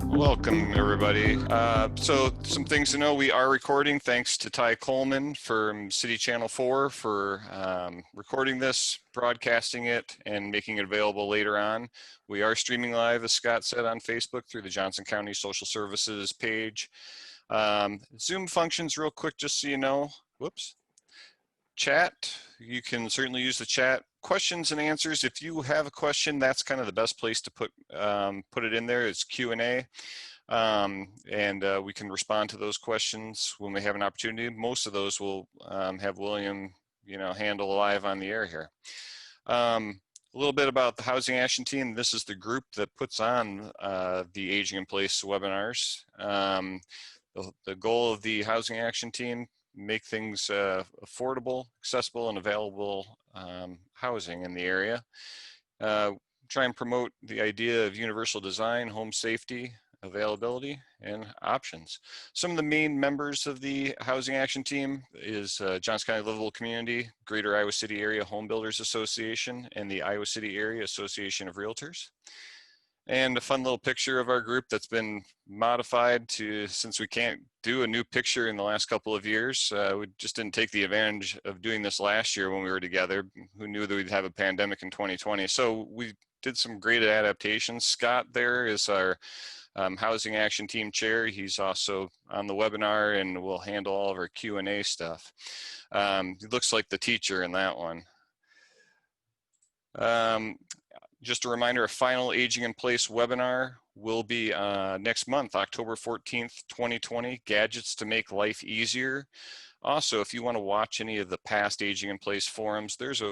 Welcome, everybody. So some things to know, we are recording. Thanks to Ty Coleman from City Channel 4 for recording this, broadcasting it, and making it available later on. We are streaming live, as Scott said, on Facebook through the Johnson County Social Services page. Zoom functions real quick, just so you know. Whoops. Chat, you can certainly use the chat. Questions and answers, if you have a question, that's kind of the best place to put it in there. It's Q&A, and we can respond to those questions when we have an opportunity. Most of those will have William, handle live on the air here. A little bit about the Housing Action Team. This is the group that puts on the Aging in Place webinars. The goal of the Housing Action Team, make things affordable, accessible, and available housing in the area. Try and promote the idea of universal design, home safety, availability, and options. Some of the main members of the Housing Action Team is Johnson County Livable Community, Greater Iowa City Area Home Builders Association, and the Iowa City Area Association of Realtors. And a fun little picture of our group that's been modified since we can't do a new picture in the last couple of years. We just didn't take the advantage of doing this last year when we were together. Who knew that we'd have a pandemic in 2020? So we did some great adaptations. Scott there is our Housing Action Team chair. He's also on the webinar and will handle all of our Q&A stuff. He looks like the teacher in that one. Just a reminder, a final Aging in Place webinar will be next month, October 14th, 2020, Gadgets to Make Life Easier. Also, if you want to watch any of the past Aging in Place forums, there's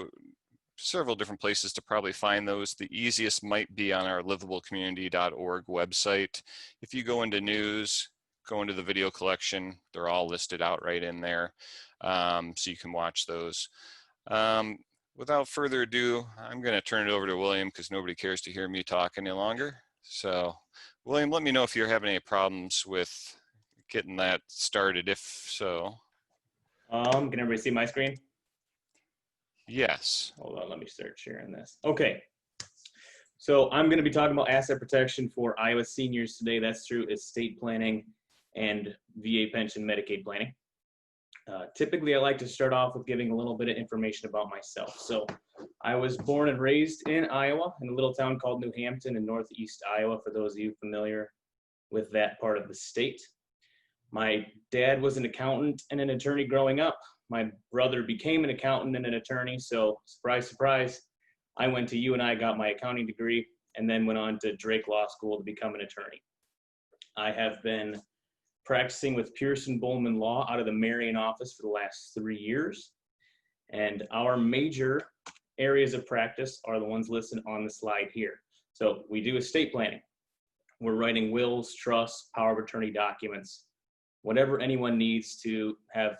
several different places to probably find those. The easiest might be on our livablecommunity.org website. If you go into news, go into the video collection, they're all listed out right in there, so you can watch those. Without further ado, I'm going to turn it over to William because nobody cares to hear me talk any longer. So, William, let me know if you're having any problems with getting that started. If so. Can everybody see my screen? Yes. Hold on, let me start sharing this. Okay. So I'm going to be talking about asset protection for Iowa seniors today. That's through estate planning and VA pension Medicaid planning. Typically, I like to start off with giving a little bit of information about myself. So I was born and raised in Iowa in a little town called New Hampton in northeast Iowa, for those of you familiar with that part of the state. My dad was an accountant and an attorney growing up. My brother became an accountant and an attorney. So surprise, surprise, I went to UNI, got my accounting degree, and then went on to Drake Law School to become an attorney. I have been practicing with Pearson Bollman Law out of the Marion office for the last 3 years. And our major areas of practice are the ones listed on the slide here. So we do estate planning. We're writing wills, trusts, power of attorney documents, whatever anyone needs to have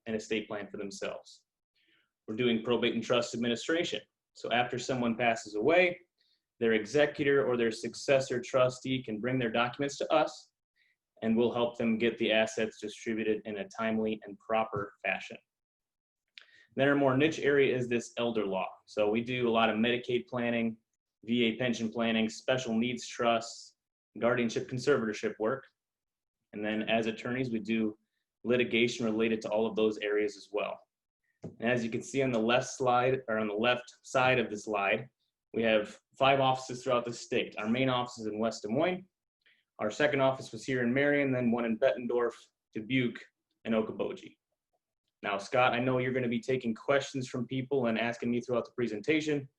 an estate plan for themselves. We're doing probate and trust administration. So after someone passes away, their executor or their successor trustee can bring their documents to us, and we'll help them get the assets distributed in a timely and proper fashion. Then our more niche area is this elder law. So we do a lot of Medicaid planning, VA pension planning, special needs trusts, guardianship conservatorship work. And then as attorneys, we do litigation related to all of those areas as well. And as you can see on the left slide, or on the left side of the slide, we have 5 offices throughout the state. Our main office is in West Des Moines. Our second office was here in Marion, then one in Bettendorf, Dubuque, and Okoboji. Now, Scott, I know you're going to be taking questions from people and asking me throughout the presentation.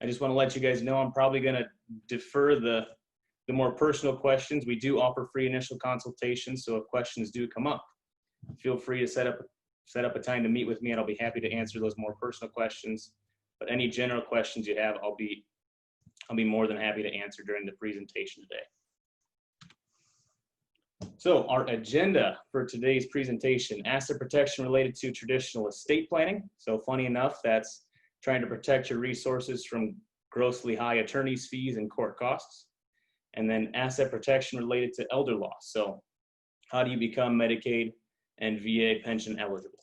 I just want to let you guys know I'm probably going to defer the more personal questions. We do offer free initial consultations, so if questions do come up, feel free to set up a time to meet with me, and I'll be happy to answer those more personal questions. But any general questions you have, I'll be more than happy to answer during the presentation today. So our agenda for today's presentation, asset protection related to traditional estate planning. So funny enough, that's trying to protect your resources from grossly high attorney's fees and court costs. And then asset protection related to elder law. So how do you become Medicaid and VA pension eligible?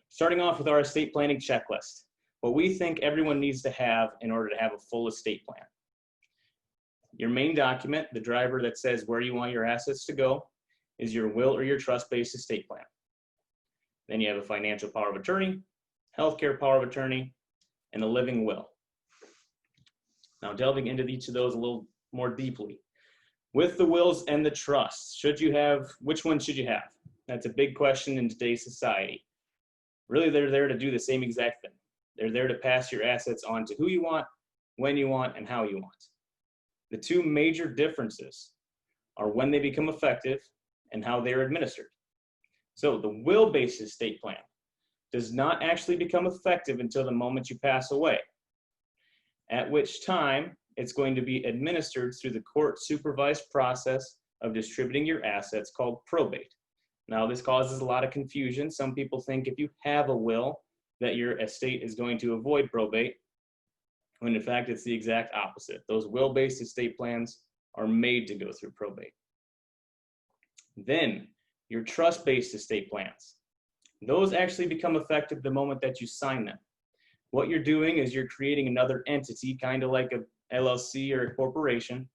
Starting off with our estate planning checklist. what we think everyone needs to have in order to have a full estate plan. Your main document, the driver that says where you want your assets to go, is your will or your trust-based estate plan. Then you have a financial power of attorney, healthcare power of attorney, and a living will. Now, delving into each of those a little more deeply. With the wills and the trusts, which one should you have? That's a big question in today's society. Really, they're there to do the same exact thing. They're there to pass your assets on to who you want, when you want, and how you want. The two major differences are when they become effective and how they're administered. So the will-based estate plan does not actually become effective until the moment you pass away, at which time it's going to be administered through the court-supervised process of distributing your assets called probate. Now, this causes a lot of confusion. Some people think if you have a will that your estate is going to avoid probate, when in fact it's the exact opposite. Those will-based estate plans are made to go through probate. Then, your trust-based estate plans. Those actually become effective the moment that you sign them. What you're doing is you're creating another entity, kind of like a LLC or a corporation,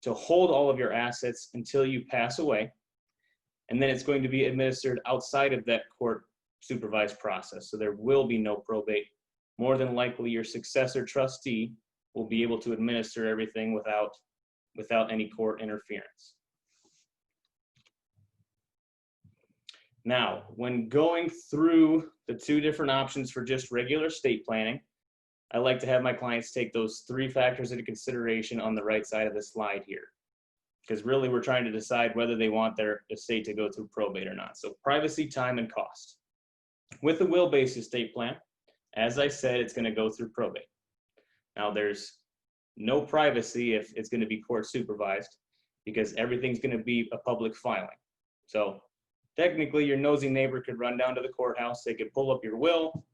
to hold all of your assets until you pass away. And then it's going to be administered outside of that court-supervised process. So there will be no probate. More than likely, your successor trustee will be able to administer everything without any court interference. Now, when going through the two different options for just regular estate planning, I like to have my clients take those three factors into consideration on the right side of the slide here. Because really we're trying to decide whether they want their estate to go through probate or not. So privacy, time, and cost. With the will-based estate plan, as I said, it's going to go through probate. Now there's no privacy if it's going to be court supervised because everything's going to be a public filing. So technically your nosy neighbor could run down to the courthouse, they could pull up your will,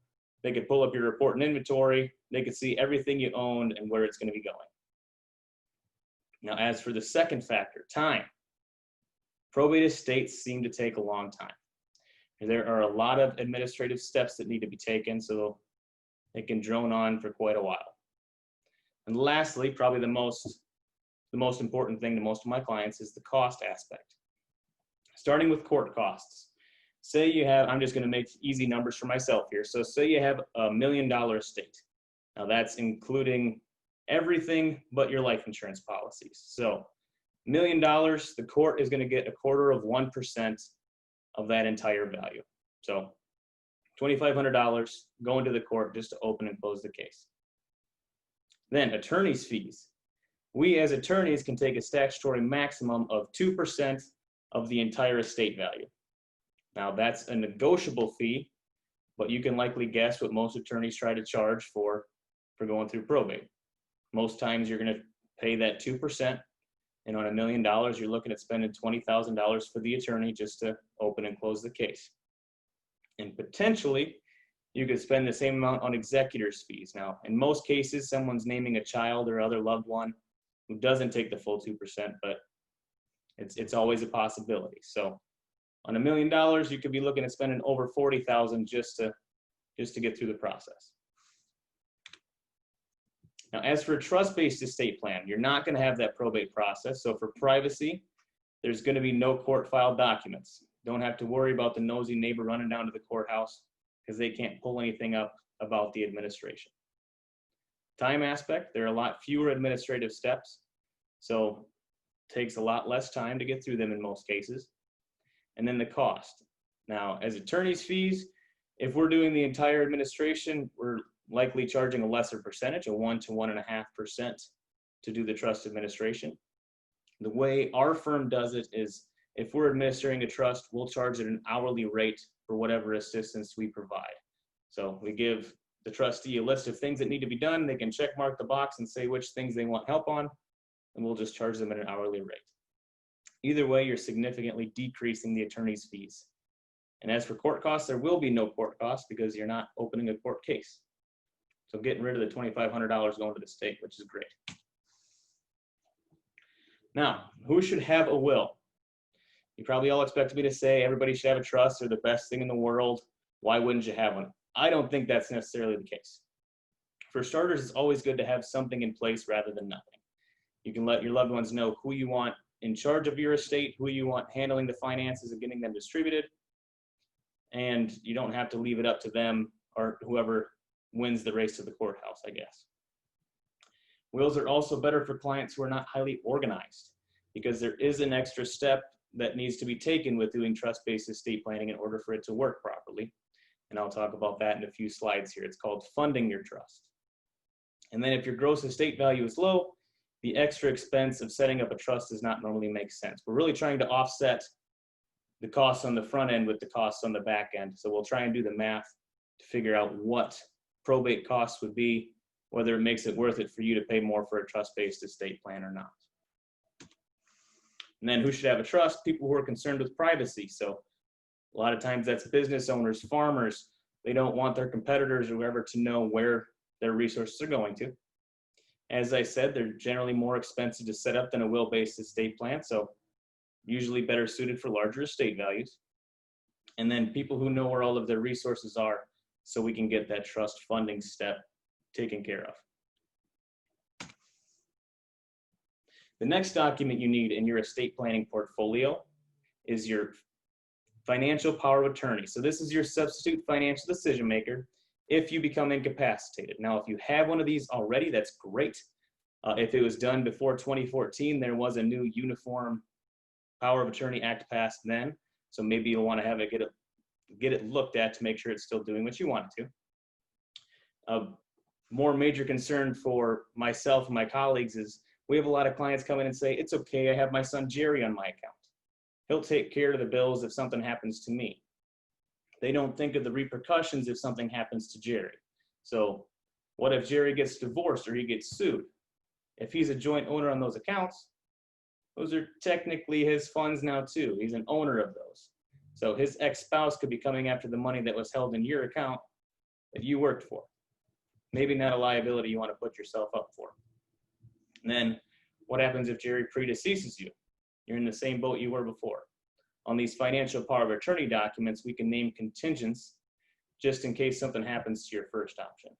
they could pull up your report and inventory, they could see everything you owned and where it's going to be going. Now, as for the second factor, time. Probate estates seem to take a long time. There are a lot of administrative steps that need to be taken, so it can drone on for quite a while. And lastly, probably the most important thing to most of my clients is the cost aspect. Starting with court costs. Say you have, I'm just going to make easy numbers for myself here. So say you have $1 million estate. Now that's including everything but your life insurance policies. So $1 million, the court is going to get 1/4% of that entire value. So $2,500 going to the court just to open and close the case. Then attorney's fees. We as attorneys can take a statutory maximum of 2% of the entire estate value. Now that's a negotiable fee, but you can likely guess what most attorneys try to charge for going through probate. Most times you're going to pay that 2%, and on $1 million, you're looking at spending $20,000 for the attorney just to open and close the case. And potentially, you could spend the same amount on executor's fees. Now, in most cases, someone's naming a child or other loved one who doesn't take the full 2%, but it's always a possibility. So on $1 million, you could be looking at spending over $40,000 just to get through the process. Now, as for a trust-based estate plan, you're not going to have that probate process. So for privacy, there's going to be no court-filed documents. Don't have to worry about the nosy neighbor running down to the courthouse because they can't pull anything up about the administration. Time aspect, there are a lot fewer administrative steps, so it takes a lot less time to get through them in most cases. And then the cost. Now, as attorney's fees, if we're doing the entire administration, we're likely charging a lesser percentage, a 1 to 1.5% to do the trust administration. The way our firm does it is if we're administering a trust, we'll charge it an hourly rate for whatever assistance we provide. So we give the trustee a list of things that need to be done. They can check mark the box and say which things they want help on, and we'll just charge them at an hourly rate. Either way, you're significantly decreasing the attorney's fees. And as for court costs, there will be no court costs because you're not opening a court case. So getting rid of the $2,500 going to the state, which is great. Now, who should have a will? You probably all expect me to say everybody should have a trust. They're the best thing in the world. Why wouldn't you have one? I don't think that's necessarily the case. For starters, it's always good to have something in place rather than nothing. You can let your loved ones know who you want in charge of your estate, who you want handling the finances and getting them distributed, and you don't have to leave it up to them or whoever wins the race to the courthouse, I guess. Wills are also better for clients who are not highly organized, because there is an extra step that needs to be taken with doing trust-based estate planning in order for it to work properly. And I'll talk about that in a few slides here. It's called funding your trust. And then if your gross estate value is low, the extra expense of setting up a trust does not normally make sense. We're really trying to offset the costs on the front end with the costs on the back end. So we'll try and do the math to figure out what probate costs would be, whether it makes it worth it for you to pay more for a trust-based estate plan or not. And then who should have a trust? People who are concerned with privacy. So a lot of times that's business owners, farmers. They don't want their competitors or whoever to know where their resources are going to. As I said, they're generally more expensive to set up than a will-based estate plan, so usually better suited for larger estate values. And then people who know where all of their resources are, so we can get that trust funding step taken care of. The next document you need in your estate planning portfolio is your financial power of attorney. So this is your substitute financial decision maker if you become incapacitated. Now, if you have one of these already, that's great. If it was done before 2014, there was a new Uniform Power of Attorney Act passed then. So maybe you'll want to have it get it looked at to make sure it's still doing what you want it to. A more major concern for myself and my colleagues is we have a lot of clients come in and say, it's okay, I have my son Jerry on my account. He'll take care of the bills if something happens to me. They don't think of the repercussions if something happens to Jerry. So what if Jerry gets divorced or he gets sued? If he's a joint owner on those accounts, those are technically his funds now too. He's an owner of those. So his ex-spouse could be coming after the money that was held in your account that you worked for. Maybe not a liability you want to put yourself up for. And then what happens if Jerry predeceases you? You're in the same boat you were before. On these financial power of attorney documents, we can name contingents just in case something happens to your first option.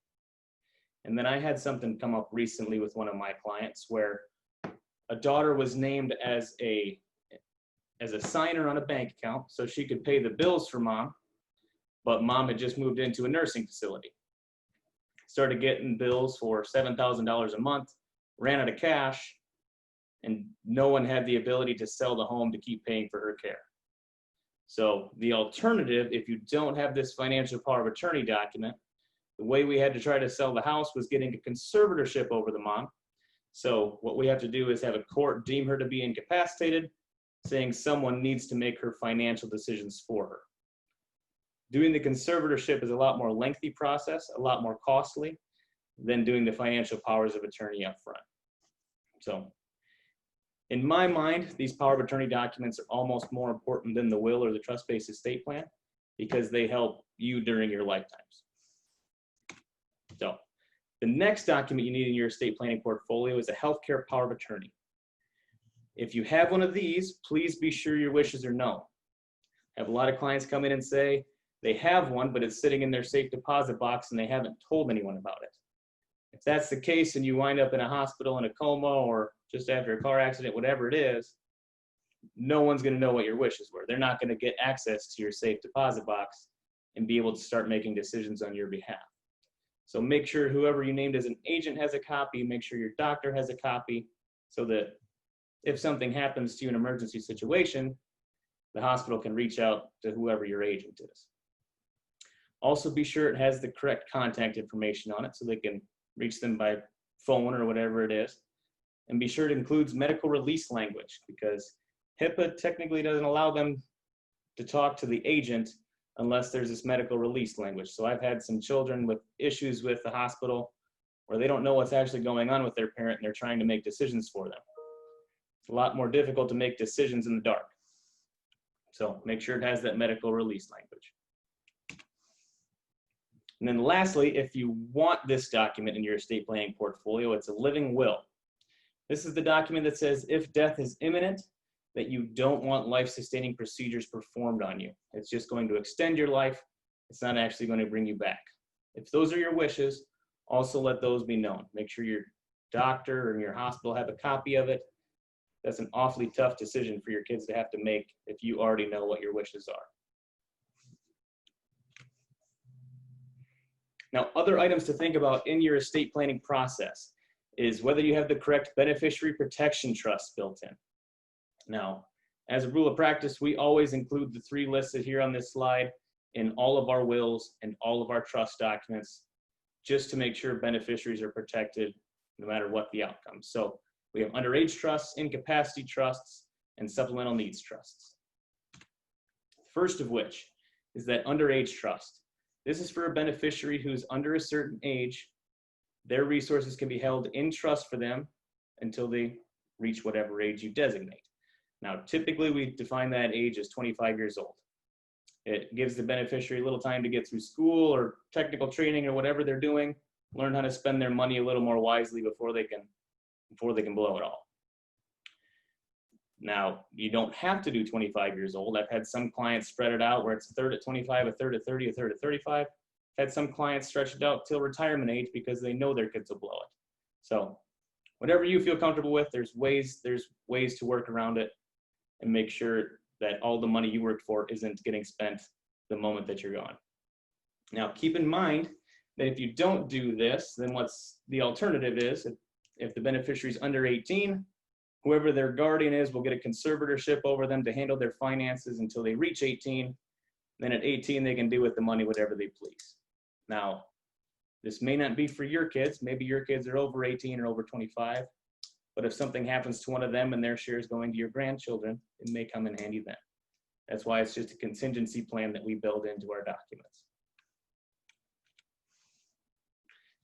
And then I had something come up recently with one of my clients where a daughter was named as a signer on a bank account so she could pay the bills for mom, but mom had just moved into a nursing facility. Started getting bills for $7,000 a month, ran out of cash, and no one had the ability to sell the home to keep paying for her care. So the alternative, if you don't have this financial power of attorney document, the way we had to try to sell the house was getting a conservatorship over the mom. So what we have to do is have a court deem her to be incapacitated, saying someone needs to make her financial decisions for her. Doing the conservatorship is a lot more lengthy process, a lot more costly than doing the financial powers of attorney up front. So in my mind, these power of attorney documents are almost more important than the will or the trust-based estate plan because they help you during your lifetimes. So the next document you need in your estate planning portfolio is a healthcare power of attorney. If you have one of these, please be sure your wishes are known. I have a lot of clients come in and say they have one, but it's sitting in their safe deposit box and they haven't told anyone about it. If that's the case and you wind up in a hospital in a coma or just after a car accident, whatever it is, no one's going to know what your wishes were. They're not going to get access to your safe deposit box and be able to start making decisions on your behalf. So make sure whoever you named as an agent has a copy, make sure your doctor has a copy so that if something happens to you in an emergency situation, the hospital can reach out to whoever your agent is. Also be sure it has the correct contact information on it so they can reach them by phone or whatever it is. And be sure it includes medical release language because HIPAA technically doesn't allow them to talk to the agent unless there's this medical release language. So I've had some children with issues with the hospital where they don't know what's actually going on with their parent and they're trying to make decisions for them. It's a lot more difficult to make decisions in the dark. So make sure it has that medical release language. And then lastly, if you want this document in your estate planning portfolio, it's a living will. This is the document that says if death is imminent, that you don't want life-sustaining procedures performed on you. It's just going to extend your life. It's not actually going to bring you back. If those are your wishes, also let those be known. Make sure your doctor or your hospital have a copy of it. That's an awfully tough decision for your kids to have to make if you already know what your wishes are. Now, other items to think about in your estate planning process is whether you have the correct beneficiary protection trust built in. Now, as a rule of practice, we always include the 3 listed here on this slide in all of our wills and all of our trust documents, just to make sure beneficiaries are protected no matter what the outcome. So we have underage trusts, incapacity trusts, and supplemental needs trusts. First of which is that underage trust. This is for a beneficiary who's under a certain age. Their resources can be held in trust for them until they reach whatever age you designate. Now, typically we define that age as 25 years old. It gives the beneficiary a little time to get through school or technical training or whatever they're doing, learn how to spend their money a little more wisely before they can blow it all. Now, you don't have to do 25 years old. I've had some clients spread it out where it's a third at 25, a third at 30, a third at 35. I've had some clients stretch it out till retirement age because they know their kids will blow it. So whatever you feel comfortable with, there's ways to work around it and make sure that all the money you worked for isn't getting spent the moment that you're gone. Now, keep in mind that if you don't do this, then what's the alternative is, if the beneficiary is under 18, whoever their guardian is will get a conservatorship over them to handle their finances until they reach 18. Then at 18, they can do with the money whatever they please. Now, this may not be for your kids. Maybe your kids are over 18 or over 25. But if something happens to one of them and their share is going to your grandchildren, it may come in handy then. That's why it's just a contingency plan that we build into our documents.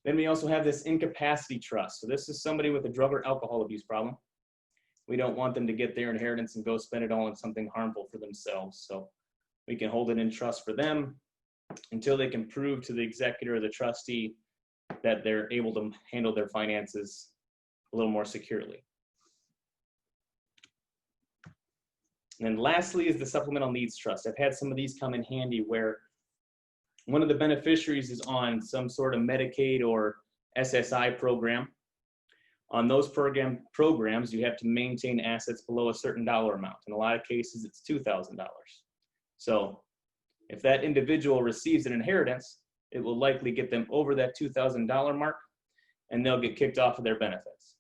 Then we also have this incapacity trust. So this is somebody with a drug or alcohol abuse problem. We don't want them to get their inheritance and go spend it all on something harmful for themselves. So we can hold it in trust for them until they can prove to the executor or the trustee that they're able to handle their finances a little more securely. And then lastly is the supplemental needs trust. I've had some of these come in handy where one of the beneficiaries is on some sort of Medicaid or SSI program. On those programs, you have to maintain assets below a certain dollar amount. In a lot of cases, it's $2,000. So if that individual receives an inheritance, it will likely get them over that $2,000 mark, and they'll get kicked off of their benefits.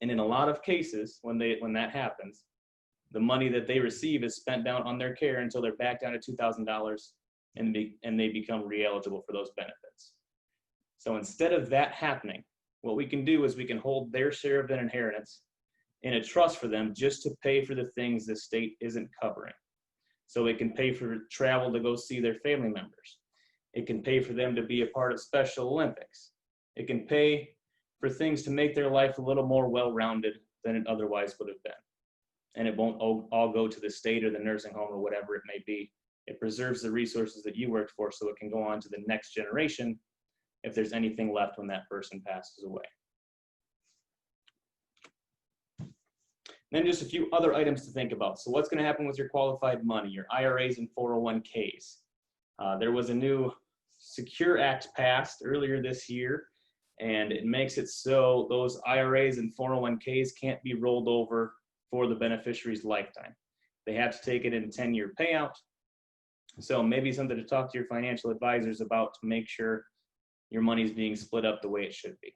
And in a lot of cases, when that happens, the money that they receive is spent down on their care until they're back down to $2,000 and they become re-eligible for those benefits. So instead of that happening, what we can do is we can hold their share of that inheritance in a trust for them just to pay for the things the state isn't covering. So it can pay for travel to go see their family members. It can pay for them to be a part of Special Olympics. It can pay for things to make their life a little more well-rounded than it otherwise would have been. And it won't all go to the state or the nursing home or whatever it may be. It preserves the resources that you worked for so it can go on to the next generation if there's anything left when that person passes away. Then just a few other items to think about. So what's going to happen with your qualified money, your IRAs and 401ks? There was a new Secure Act passed earlier this year, and it makes it so those IRAs and 401ks can't be rolled over for the beneficiary's lifetime. They have to take it in a 10-year payout. So maybe something to talk to your financial advisors about to make sure your money is being split up the way it should be.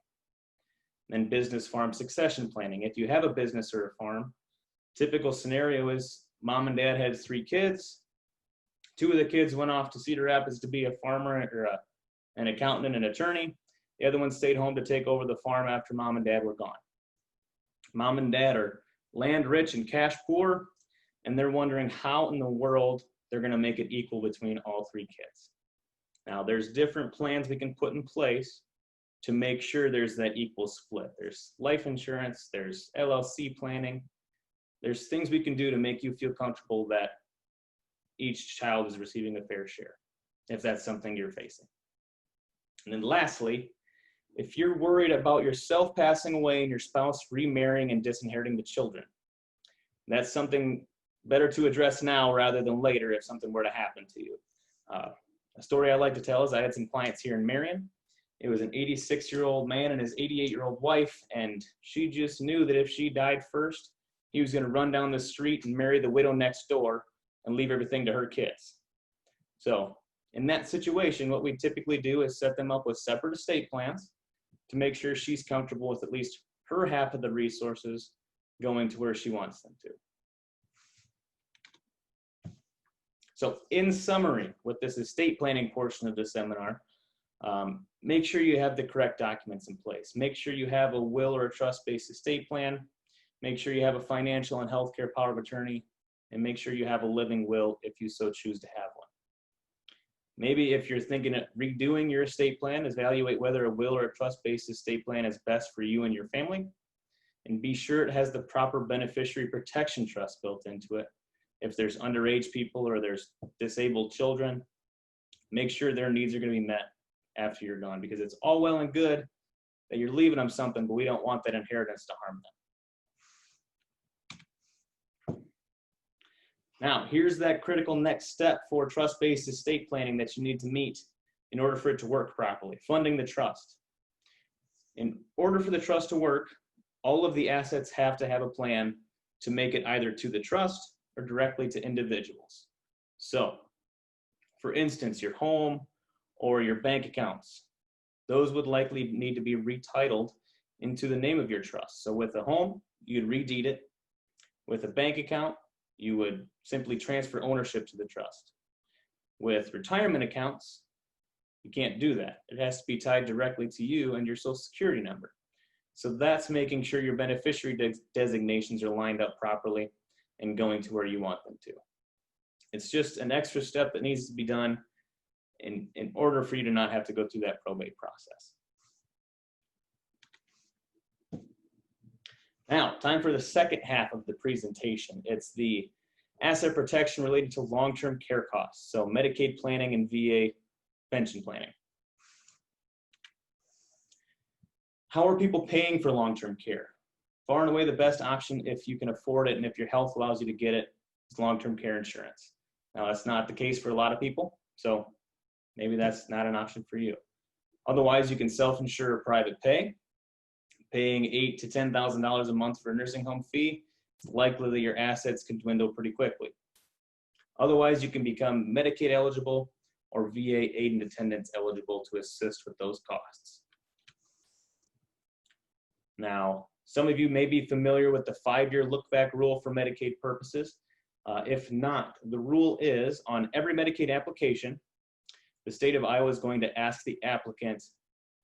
Then business farm succession planning. If you have a business or a farm, typical scenario is mom and dad had 3 kids. 2 of the kids went off to Cedar Rapids to be a farmer or an accountant and an attorney. The other one stayed home to take over the farm after mom and dad were gone. Mom and dad are land rich and cash poor, and they're wondering how in the world they're going to make it equal between all 3 kids. Now, there's different plans we can put in place to make sure there's that equal split. There's life insurance, there's LLC planning. There's things we can do to make you feel comfortable that each child is receiving a fair share, if that's something you're facing. And then lastly, if you're worried about yourself passing away and your spouse remarrying and disinheriting the children, that's something better to address now rather than later if something were to happen to you. A story I like to tell is I had some clients here in Marion. It was an 86-year-old man and his 88-year-old wife, and she just knew that if she died first, he was going to run down the street and marry the widow next door and leave everything to her kids. So in that situation, what we typically do is set them up with separate estate plans to make sure she's comfortable with at least her half of the resources going to where she wants them to. So in summary, with this estate planning portion of the seminar, make sure you have the correct documents in place. Make sure you have a will or a trust-based estate plan. Make sure you have a financial and healthcare power of attorney, and make sure you have a living will if you so choose to have one. Maybe if you're thinking of redoing your estate plan, evaluate whether a will or a trust-based estate plan is best for you and your family, and be sure it has the proper beneficiary protection trust built into it. If there's underage people or there's disabled children, make sure their needs are going to be met after you're gone, because it's all well and good that you're leaving them something, but we don't want that inheritance to harm them. Now, here's that critical next step for trust-based estate planning that you need to meet in order for it to work properly: funding the trust. In order for the trust to work, all of the assets have to have a plan to make it either to the trust or directly to individuals. So, for instance, your home or your bank accounts, those would likely need to be retitled into the name of your trust. So with a home, you'd redeed it. With a bank account, you would simply transfer ownership to the trust. With retirement accounts, you can't do that. It has to be tied directly to you and your Social Security number. So that's making sure your beneficiary designations are lined up properly and going to where you want them to. It's just an extra step that needs to be done in order for you to not have to go through that probate process. Now, time for the second half of the presentation. It's the asset protection related to long-term care costs, so Medicaid planning and VA pension planning. How are people paying for long-term care? Far and away the best option, if you can afford it and if your health allows you to get it, is long-term care insurance. Now, that's not the case for a lot of people, so maybe that's not an option for you. Otherwise, you can self-insure or private pay. Paying $8,000 to $10,000 a month for a nursing home fee, it's likely that your assets can dwindle pretty quickly. Otherwise, you can become Medicaid eligible or VA aid and attendance eligible to assist with those costs. Now, some of you may be familiar with the 5-year look-back rule for Medicaid purposes. If not, the rule is on every Medicaid application, the state of Iowa is going to ask the applicant,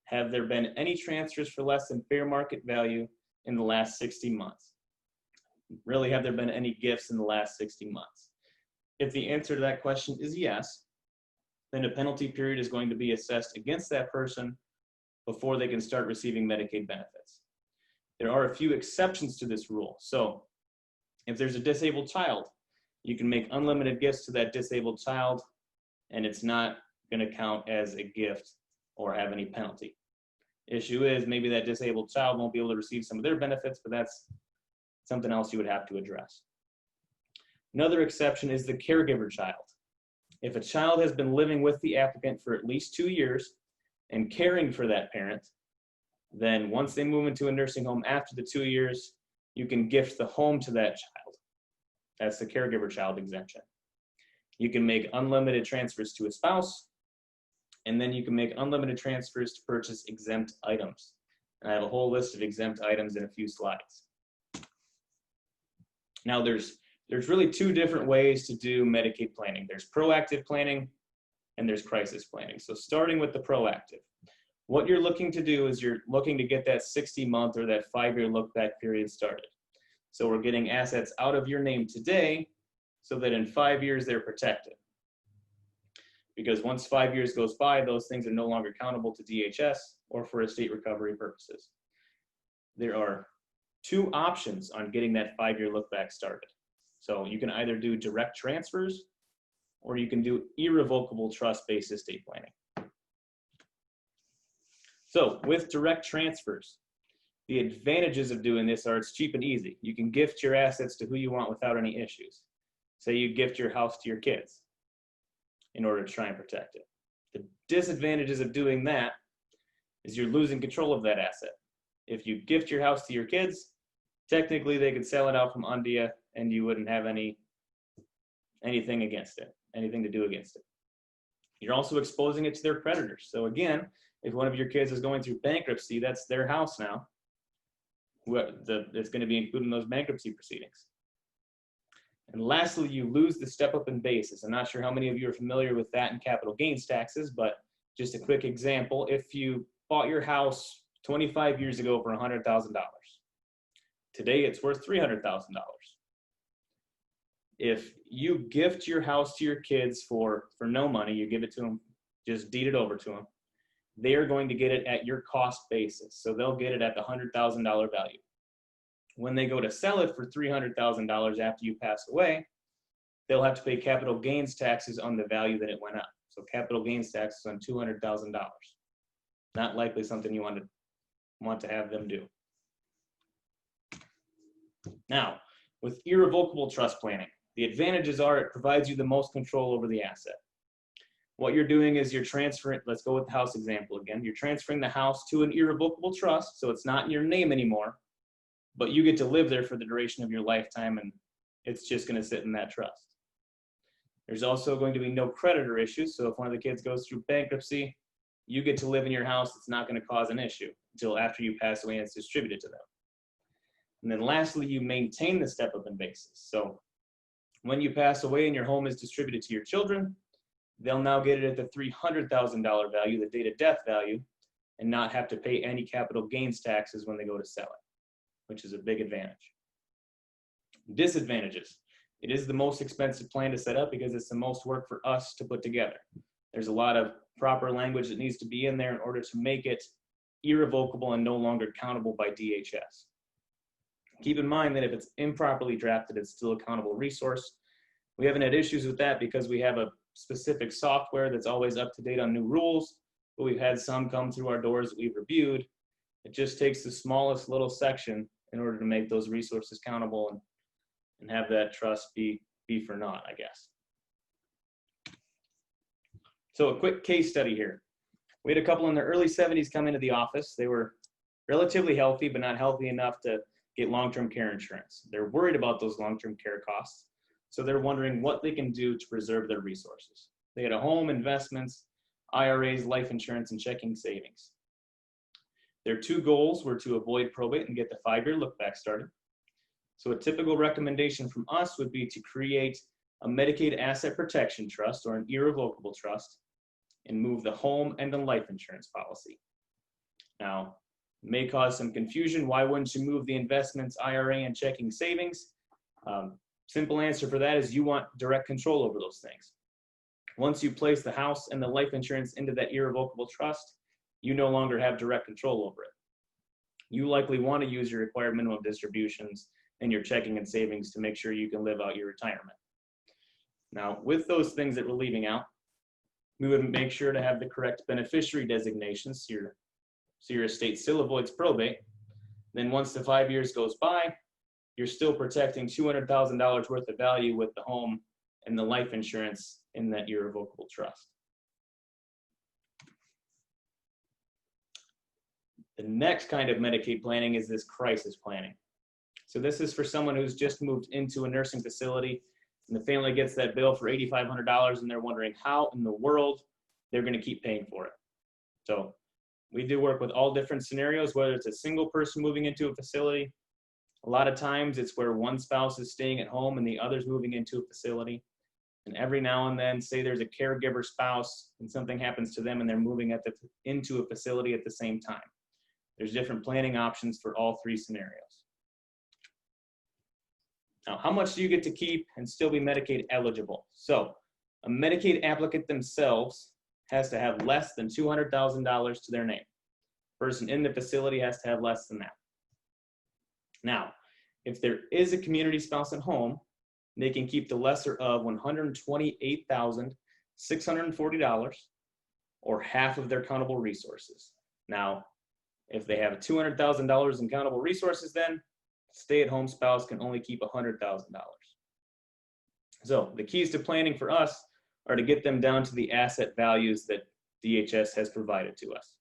have there been any transfers for less than fair market value in the last 60 months? Really, have there been any gifts in the last 60 months? If the answer to that question is yes, then a penalty period is going to be assessed against that person before they can start receiving Medicaid benefits. There are a few exceptions to this rule. So if there's a disabled child, you can make unlimited gifts to that disabled child, and it's not going to count as a gift or have any penalty. Issue is maybe that disabled child won't be able to receive some of their benefits, but that's something else you would have to address. Another exception is the caregiver child. If a child has been living with the applicant for at least 2 years and caring for that parent, then once they move into a nursing home after the 2 years, you can gift the home to that child. That's the caregiver child exemption. You can make unlimited transfers to a spouse, and then you can make unlimited transfers to purchase exempt items. And I have a whole list of exempt items in a few slides. Now there's really 2 different ways to do Medicaid planning. There's proactive planning and there's crisis planning. So starting with the proactive, what you're looking to do is you're looking to get that 60-month or that 5-year look-back period started. So we're getting assets out of your name today so that in 5 years they're protected. Because once 5 years goes by, those things are no longer countable to DHS or for estate recovery purposes. There are 2 options on getting that 5-year look-back started. So you can either do direct transfers or you can do irrevocable trust-based estate planning. So with direct transfers, the advantages of doing this are it's cheap and easy. You can gift your assets to who you want without any issues. Say you gift your house to your kids in order to try and protect it. The disadvantages of doing that is you're losing control of that asset. If you gift your house to your kids, technically they could sell it out from under you and you wouldn't have anything against it, anything to do against it. You're also exposing it to their creditors. So again, if one of your kids is going through bankruptcy, that's their house now. It's going to be included in those bankruptcy proceedings. And lastly, you lose the step up in basis. I'm not sure how many of you are familiar with that in capital gains taxes, but just a quick example, if you bought your house 25 years ago for $100,000, today it's worth $300,000. If you gift your house to your kids for no money, you give it to them, just deed it over to them, they are going to get it at your cost basis. So they'll get it at the $100,000 value. When they go to sell it for $300,000 after you pass away, they'll have to pay capital gains taxes on the value that it went up. So capital gains taxes on $200,000. Not likely something you want to have them do. Now, with irrevocable trust planning, the advantages are it provides you the most control over the asset. What you're doing is you're transferring, let's go with the house example again, you're transferring the house to an irrevocable trust, so it's not in your name anymore, but you get to live there for the duration of your lifetime, and it's just going to sit in that trust. There's also going to be no creditor issues, so if one of the kids goes through bankruptcy, you get to live in your house. It's not going to cause an issue until after you pass away and it's distributed to them. And then lastly, you maintain the step-up in basis. So when you pass away and your home is distributed to your children, they'll now get it at the $300,000 value, the date of death value, and not have to pay any capital gains taxes when they go to sell it, which is a big advantage. Disadvantages. It is the most expensive plan to set up because it's the most work for us to put together. There's a lot of proper language that needs to be in there in order to make it irrevocable and no longer countable by DHS. Keep in mind that if it's improperly drafted, it's still a countable resource. We haven't had issues with that because we have a specific software that's always up to date on new rules, but we've had some come through our doors that we've reviewed. It just takes the smallest little section in order to make those resources countable and have that trust be for naught, I guess. So a quick case study here. We had a couple in their early 70s come into the office. They were relatively healthy, but not healthy enough to get long-term care insurance. They're worried about those long-term care costs, so they're wondering what they can do to preserve their resources. They had a home, investments, IRAs, life insurance, and checking savings. Their two goals were to avoid probate and get the 5-year look-back started. So a typical recommendation from us would be to create a Medicaid asset protection trust or an irrevocable trust and move the home and the life insurance policy. Now, it may cause some confusion. Why wouldn't you move the investments, IRA, and checking savings? Simple answer for that is you want direct control over those things. Once you place the house and the life insurance into that irrevocable trust, you no longer have direct control over it. You likely want to use your required minimum distributions and your checking and savings to make sure you can live out your retirement. Now, with those things that we're leaving out, we would make sure to have the correct beneficiary designations so your estate still avoids probate. Then once the 5 years goes by, you're still protecting $200,000 worth of value with the home and the life insurance in that irrevocable trust. The next kind of Medicaid planning is this crisis planning. So this is for someone who's just moved into a nursing facility and the family gets that bill for $8,500 and they're wondering how in the world they're going to keep paying for it. So we do work with all different scenarios, whether it's a single person moving into a facility. A lot of times it's where one spouse is staying at home and the other's moving into a facility. And every now and then, say there's a caregiver spouse and something happens to them and they're moving into a facility at the same time. There's different planning options for all three scenarios. Now, how much do you get to keep and still be Medicaid eligible? So a Medicaid applicant themselves has to have less than $200,000 to their name. Person in the facility has to have less than that. Now, if there is a community spouse at home, they can keep the lesser of $128,640 or half of their countable resources. Now, if they have $200,000 in countable resources, then stay-at-home spouse can only keep $100,000. So the keys to planning for us are to get them down to the asset values that DHS has provided to us.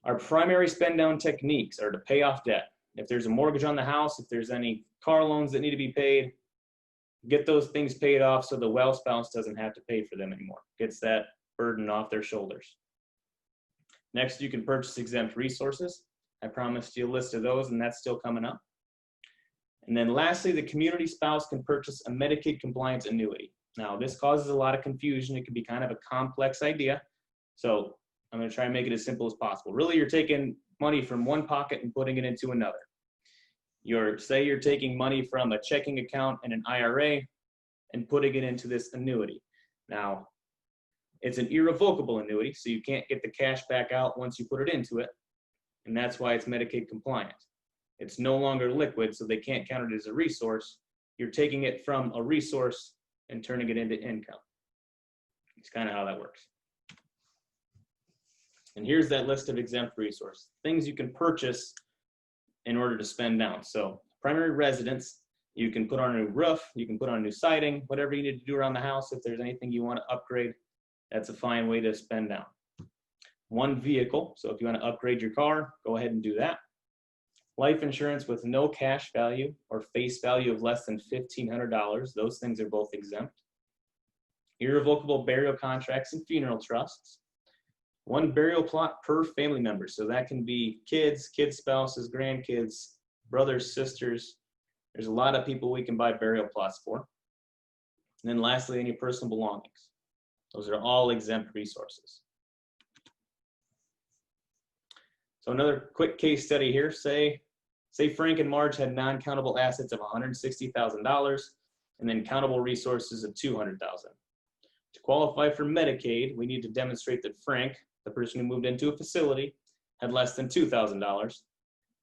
Our primary spend down techniques are to pay off debt. If there's a mortgage on the house, if there's any car loans that need to be paid, get those things paid off so the well spouse doesn't have to pay for them anymore. Gets that burden off their shoulders. Next, you can purchase exempt resources. I promised you a list of those, and that's still coming up. And then lastly, the community spouse can purchase a Medicaid compliance annuity. Now, this causes a lot of confusion. It can be kind of a complex idea. So I'm going to try and make it as simple as possible. Really, you're taking money from one pocket and putting it into another. Say you're taking money from a checking account and an IRA and putting it into this annuity. Now, it's an irrevocable annuity, so you can't get the cash back out once you put it into it. And that's why it's Medicaid compliant. It's no longer liquid, so they can't count it as a resource. You're taking it from a resource and turning it into income. It's kind of how that works. And here's that list of exempt resources, things you can purchase in order to spend down. So primary residence, you can put on a new roof, you can put on a new siding, whatever you need to do around the house. If there's anything you want to upgrade, that's a fine way to spend down. One vehicle, so if you want to upgrade your car, go ahead and do that. Life insurance with no cash value or face value of less than $1,500. Those things are both exempt. Irrevocable burial contracts and funeral trusts. One burial plot per family member. So that can be kids, spouses, grandkids, brothers, sisters. There's a lot of people we can buy burial plots for. And then lastly, any personal belongings. Those are all exempt resources. So another quick case study here. Say Frank and Marge had non-countable assets of $160,000 and then countable resources of $200,000. To qualify for Medicaid, we need to demonstrate that Frank, the person who moved into a facility, had less than $2,000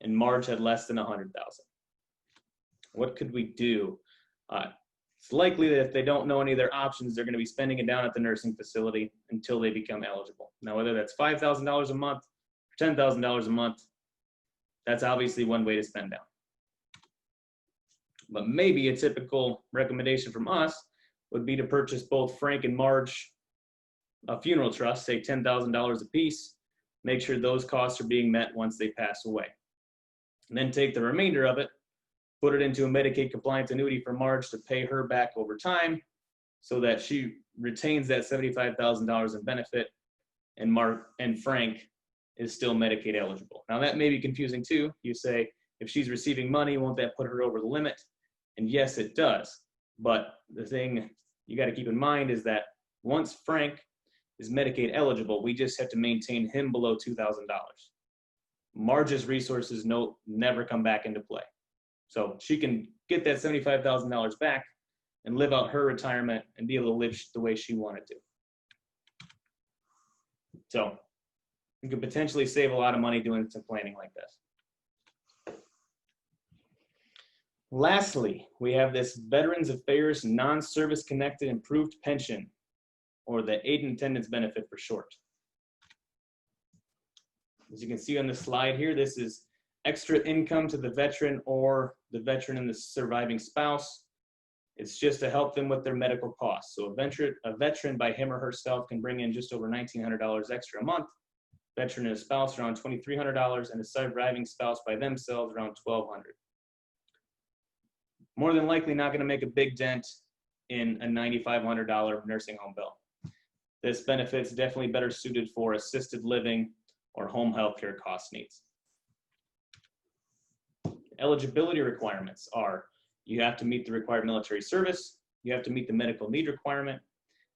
and Marge had less than $100,000. What could we do? It's likely that if they don't know any of their options, they're going to be spending it down at the nursing facility until they become eligible. Now, whether that's $5,000 a month or $10,000 a month, that's obviously one way to spend down. But maybe a typical recommendation from us would be to purchase both Frank and Marge a funeral trust, say $10,000 a piece, make sure those costs are being met once they pass away. And then take the remainder of it, put it into a Medicaid compliance annuity for Marge to pay her back over time so that she retains that $75,000 in benefit and Frank is still Medicaid eligible. Now that may be confusing too. You say, if she's receiving money, won't that put her over the limit? And yes, it does. But the thing you got to keep in mind is that once Frank is Medicaid eligible, we just have to maintain him below $2,000. Marge's resources never come back into play. So she can get that $75,000 back and live out her retirement and be able to live the way she wanted to. So you could potentially save a lot of money doing some planning like this. Lastly, we have this Veterans Affairs Non-Service Connected Improved Pension, or the aid and attendance benefit for short. As you can see on the slide here, this is extra income to the veteran or the veteran and the surviving spouse. It's just to help them with their medical costs. So a veteran by him or herself can bring in just over $1,900 extra a month. Veteran and a spouse around $2,300, and a surviving spouse by themselves around $1,200. More than likely not going to make a big dent in a $9,500 nursing home bill. This benefit's definitely better suited for assisted living or home health care cost needs. Eligibility requirements are you have to meet the required military service, you have to meet the medical need requirement,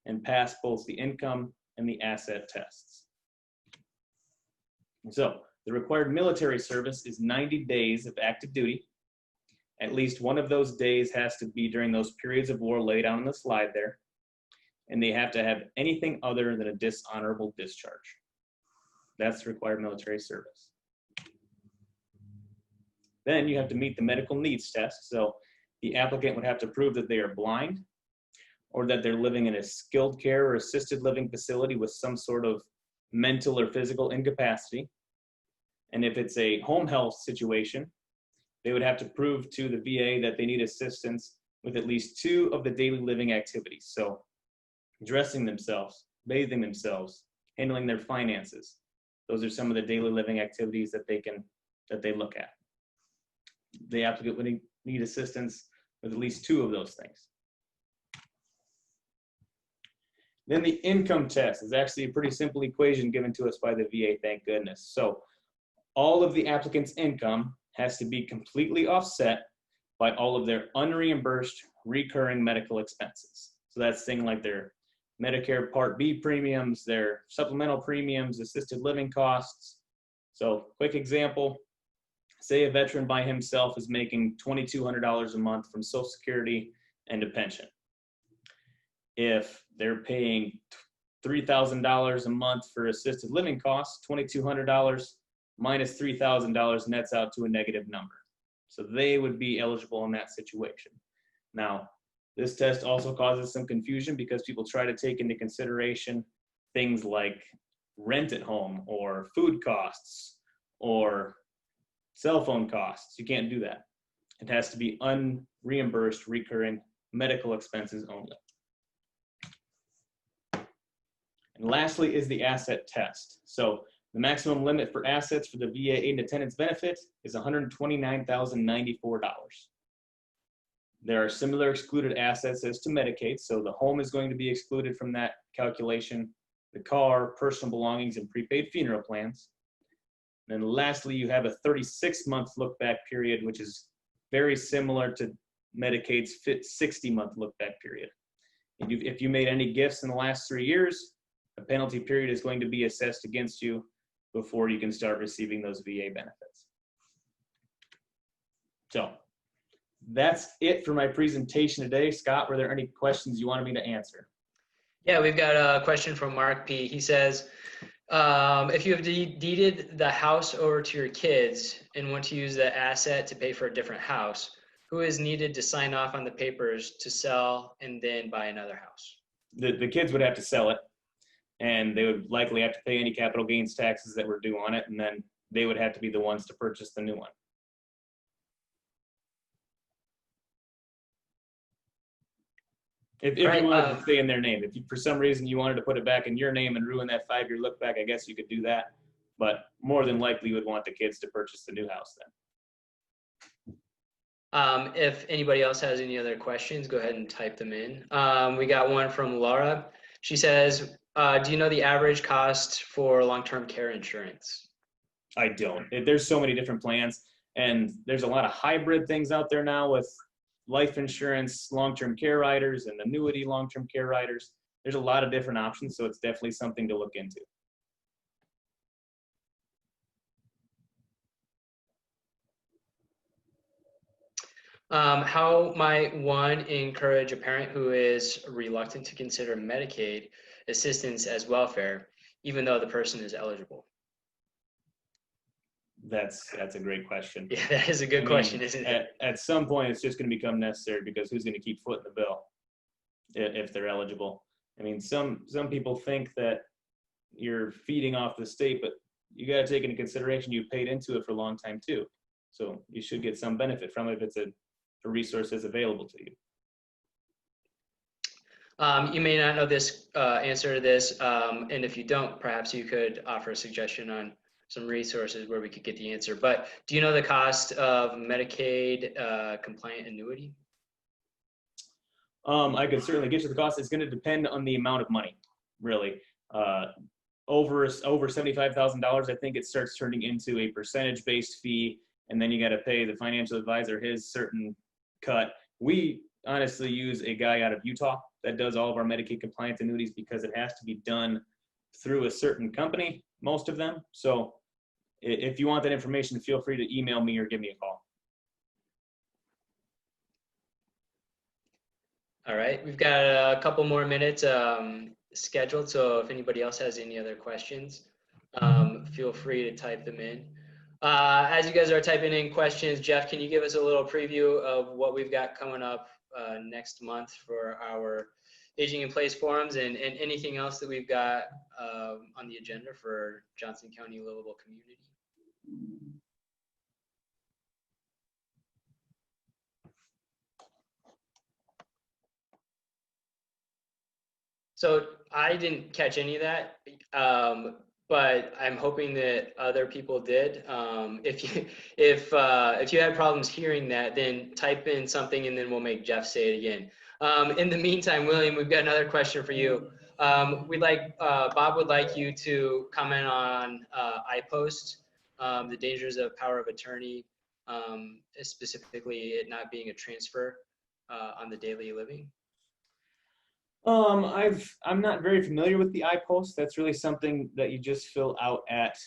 and pass both the income and the asset tests. So the required military service is 90 days of active duty. At least one of those days has to be during those periods of war laid out on the slide there. And they have to have anything other than a dishonorable discharge. That's required military service. Then you have to meet the medical needs test. So the applicant would have to prove that they are blind or that they're living in a skilled care or assisted living facility with some sort of mental or physical incapacity. And if it's a home health situation, they would have to prove to the VA that they need assistance with at least 2 of the daily living activities. So dressing themselves, bathing themselves, handling their finances, those are some of the daily living activities that they look at. The applicant would need assistance with at least 2 of those things. Then the income test is actually a pretty simple equation given to us by the VA, thank goodness. So all of the applicant's income has to be completely offset by all of their unreimbursed recurring medical expenses. So that's things like their Medicare Part B premiums, their supplemental premiums, assisted living costs. So quick example, say a veteran by himself is making $2,200 a month from Social Security and a pension. If they're paying $3,000 a month for assisted living costs, $2,200 minus $3,000 nets out to a negative number. So they would be eligible in that situation. Now, this test also causes some confusion because people try to take into consideration things like rent at home or food costs or cell phone costs. You can't do that. It has to be unreimbursed recurring medical expenses only. And lastly is the asset test. So the maximum limit for assets for the VA aid and attendance benefit is $129,094. There are similar excluded assets as to Medicaid. So the home is going to be excluded from that calculation, the car, personal belongings, and prepaid funeral plans. And then lastly, you have a 36-month look-back period, which is very similar to Medicaid's 60-month look-back period. And if you made any gifts in the last 3 years, a penalty period is going to be assessed against you before you can start receiving those VA benefits. So that's it for my presentation today. Scott, were there any questions you wanted me to answer? Yeah, we've got a question from Mark P. He says, if you have deeded the house over to your kids and want to use the asset to pay for a different house, who is needed to sign off on the papers to sell and then buy another house? The kids would have to sell it, and they would likely have to pay any capital gains taxes that were due on it, and then they would have to be the ones to purchase the new one. If Right, you wanted to stay in their name, if you, for some reason you wanted to put it back in your name and ruin that 5-year look back, I guess you could do that. But more than likely, you would want the kids to purchase the new house then. If anybody else has any other questions, go ahead and type them in. We got one from Laura. She says, do you know the average cost for long-term care insurance? I don't. There's so many different plans, and there's a lot of hybrid things out there now with life insurance, long-term care riders, and annuity long-term care riders. There's a lot of different options, so it's definitely something to look into. How might one encourage a parent who is reluctant to consider Medicaid assistance as welfare, even though the person is eligible? That's a great question. Yeah, that is a good question, isn't it? At some point, it's just going to become necessary because who's going to keep footing the bill if they're eligible? I mean, some people think that you're feeding off the state, but you got to take into consideration you paid into it for a long time too. So you should get some benefit from it if it's a resource that's available to you. You may not know this answer to this, and if you don't, perhaps you could offer a suggestion on some resources where we could get the answer. But do you know the cost of Medicaid compliant annuity? I could certainly get you the cost. It's going to depend on the amount of money, really. Over $75,000, I think it starts turning into a percentage-based fee, and then you got to pay the financial advisor his certain cut. We honestly use a guy out of Utah that does all of our Medicaid compliant annuities because it has to be done through a certain company, most of them. So if you want that information, feel free to email me or give me a call. All right, we've got a couple more minutes scheduled, so if anybody else has any other questions, feel free to type them in. As you guys are typing in questions, Jeff, can you give us a little preview of what we've got coming up next month for our Aging in Place forums and anything else that we've got on the agenda for Johnson County Livable Community? So I didn't catch any of that. but I'm hoping that other people did. If you had problems hearing that, then type in something and then we'll make Jeff say it again. In the meantime, William, we've got another question for you. Bob would like you to comment on iPost, the dangers of power of attorney, specifically it not being a transfer on the daily living. I'm not very familiar with the iPost. That's really something that you just fill out at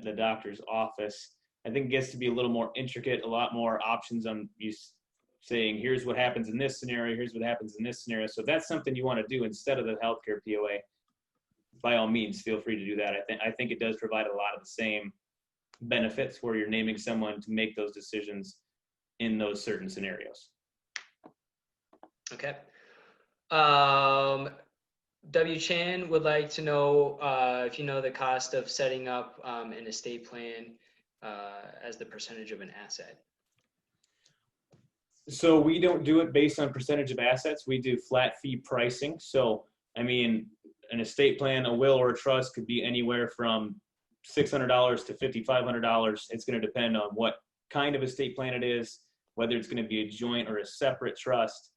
the doctor's office. I think it gets to be a little more intricate, a lot more options on you saying, here's what happens in this scenario, here's what happens in this scenario. So if that's something you want to do instead of the healthcare POA, by all means, feel free to do that. I think it does provide a lot of the same benefits where you're naming someone to make those decisions in those certain scenarios. Okay. W. Chan would like to know if you know the cost of setting up an estate plan as the percentage of an asset. So we don't do it based on percentage of assets. We do flat fee pricing. So, I mean, an estate plan, a will, or a trust could be anywhere from $600 to $5,500. It's going to depend on what kind of estate plan it is, whether it's going to be a joint or a separate trust.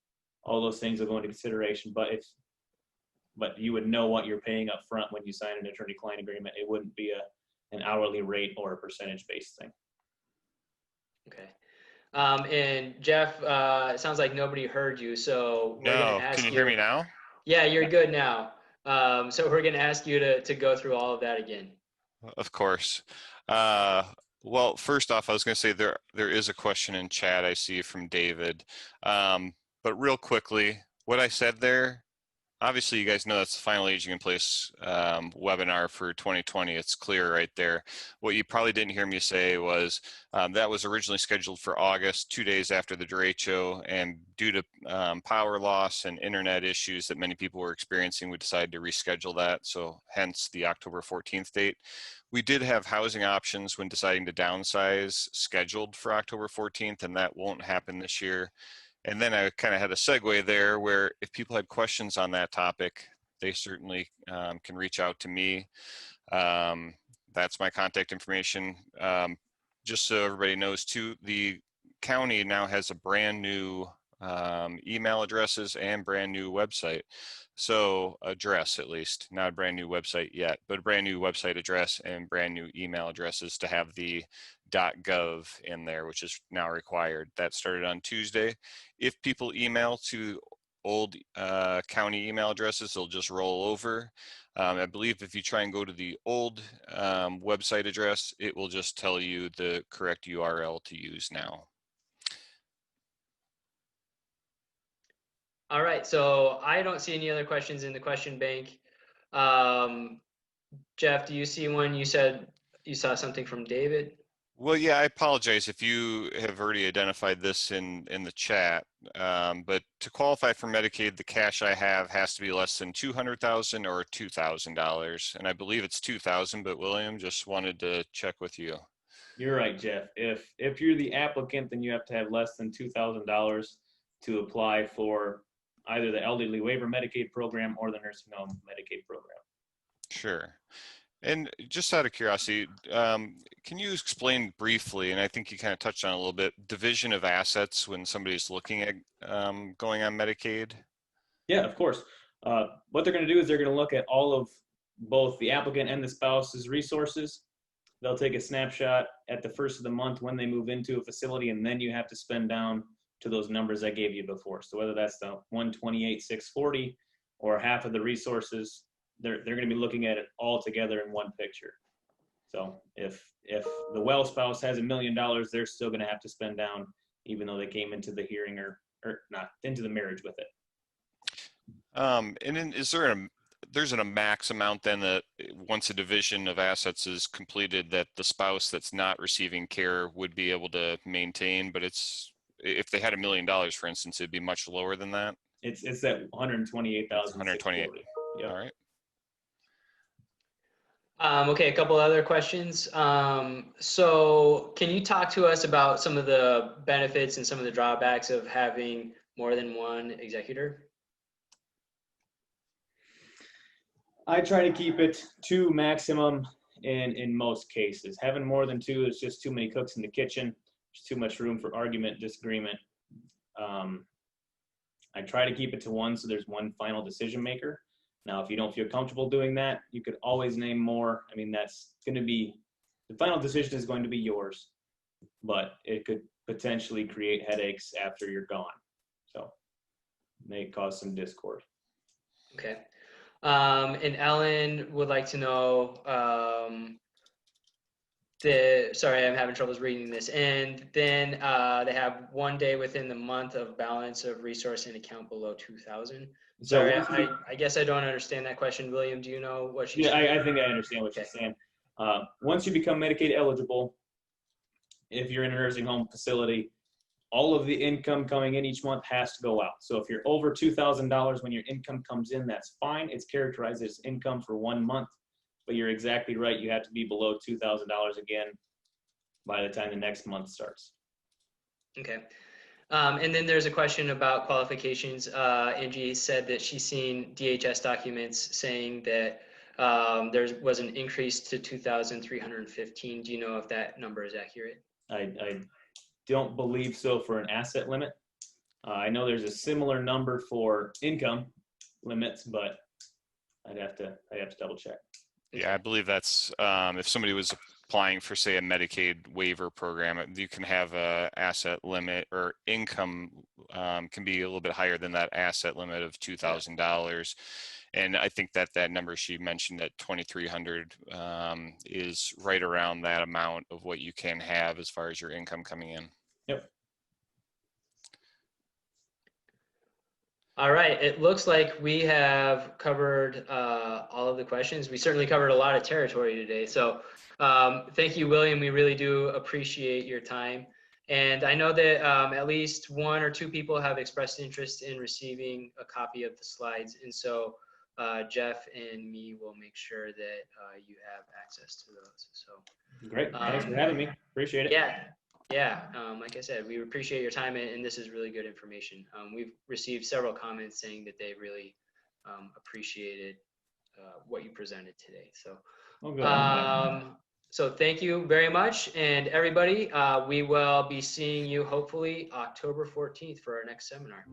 All those things will go into consideration. But you would know what you're paying up front when you sign an attorney-client agreement. It wouldn't be an hourly rate or a percentage-based thing. Okay. And Jeff, it sounds like nobody heard you, so we're going to ask can you hear me now? Yeah, you're good now. So we're going to ask you to go through all of that again. Of course. Well, first off, I was going to say there is a question in chat I see from David. But real quickly, what I said there, obviously you guys know that's the final Aging in Place webinar for 2020. It's clear right there. What you probably didn't hear me say was that was originally scheduled for August, 2 days after the derecho, and due to power loss and internet issues that many people were experiencing, we decided to reschedule that. So hence the October 14th date. We did have housing options when deciding to downsize scheduled for October 14th, and that won't happen this year. And then I kind of had a segue there where if people had questions on that topic, they certainly can reach out to me. That's my contact information. Just so everybody knows too, the county now has a brand new email addresses and brand new website. So address, at least, not a brand new website yet, but a brand new website address and brand new email addresses to have the .gov in there, which is now required. That started on Tuesday. If people email to old county email addresses, they'll just roll over. I believe if you try and go to the old website address, it will just tell you the correct URL to use now. All right, so I don't see any other questions in the question bank. Jeff, do you see one? You said you saw something from David. Well, yeah, I apologize if you have already identified this in the chat, but to qualify for Medicaid, the cash I have has to be less than $200,000 or $2,000, and I believe it's $2,000. But William, just wanted to check with you. You're right, Jeff. If you're the applicant, then you have to have less than $2,000 to apply for either the Elderly Waiver Medicaid program or the Nursing Home Medicaid program. Sure. And just out of curiosity, can you explain briefly, and I think you kind of touched on it a little bit, division of assets when somebody's looking at going on Medicaid? Yeah, of course. What they're going to do is they're going to look at all of both the applicant and the spouse's resources. They'll take a snapshot at the first of the month when they move into a facility, and then you have to spend down to those numbers I gave you before. So whether that's the 128,640 or half of the resources, they're going to be looking at it all together in one picture. So if the well spouse has $1 million, they're still going to have to spend down, even though they came into the hearing or not into the marriage with it. And then is there there's a max amount then that once a division of assets is completed that the spouse that's not receiving care would be able to maintain, but if they had $1 million, for instance, it'd be much lower than that? It's that 128,000. 128. Yep. All right. Okay, a couple other questions. So can you talk to us about some of the benefits and some of the drawbacks of having more than one executor? I try to keep it 2 maximum in most cases. Having more than 2 is just too many cooks in the kitchen. There's too much room for argument, disagreement. I try to keep it to 1 so there's 1 final decision maker. Now, if you don't feel comfortable doing that, you could always name more. I mean, that's going to be, the final decision is going to be yours, but it could potentially create headaches after you're gone. So may cause some discord. Okay. And Ellen would like to know, sorry, I'm having troubles reading this. And then they have 1 day within the month of balance of resource and account below 2,000. Sorry, I guess I don't understand that question. William, do you know what she's saying? Yeah, I think I understand what she's saying. Once you become Medicaid eligible, if you're in a nursing home facility, all of the income coming in each month has to go out. So if you're over $2,000 when your income comes in, that's fine. It's characterized as income for 1 month, but you're exactly right. You have to be below $2,000 again by the time the next month starts. Okay. And then there's a question about qualifications. Angie said that she's seen DHS documents saying that there was an increase to 2,315. Do you know if that number is accurate? I don't believe so for an asset limit. I know there's a similar number for income limits, but I'd have to double check. Yeah, I believe that's if somebody was applying for, say, a Medicaid waiver program, you can have a asset limit, or income can be a little bit higher than that asset limit of $2,000. And I think that number she mentioned, that 2,300, is right around that amount of what you can have as far as your income coming in. Yep. All right, it looks like we have covered all of the questions. We certainly covered a lot of territory today. So thank you, William. We really do appreciate your time. And I know that at least 1 or 2 people have expressed interest in receiving a copy of the slides. And so Jeff and me will make sure that you have access to those. So Great. Thanks for having me. Appreciate it. Yeah, like I said, we appreciate your time, and this is really good information. We've received several comments saying that they really appreciated what you presented today. So, so thank you very much, and everybody, we will be seeing you hopefully October 14th for our next seminar.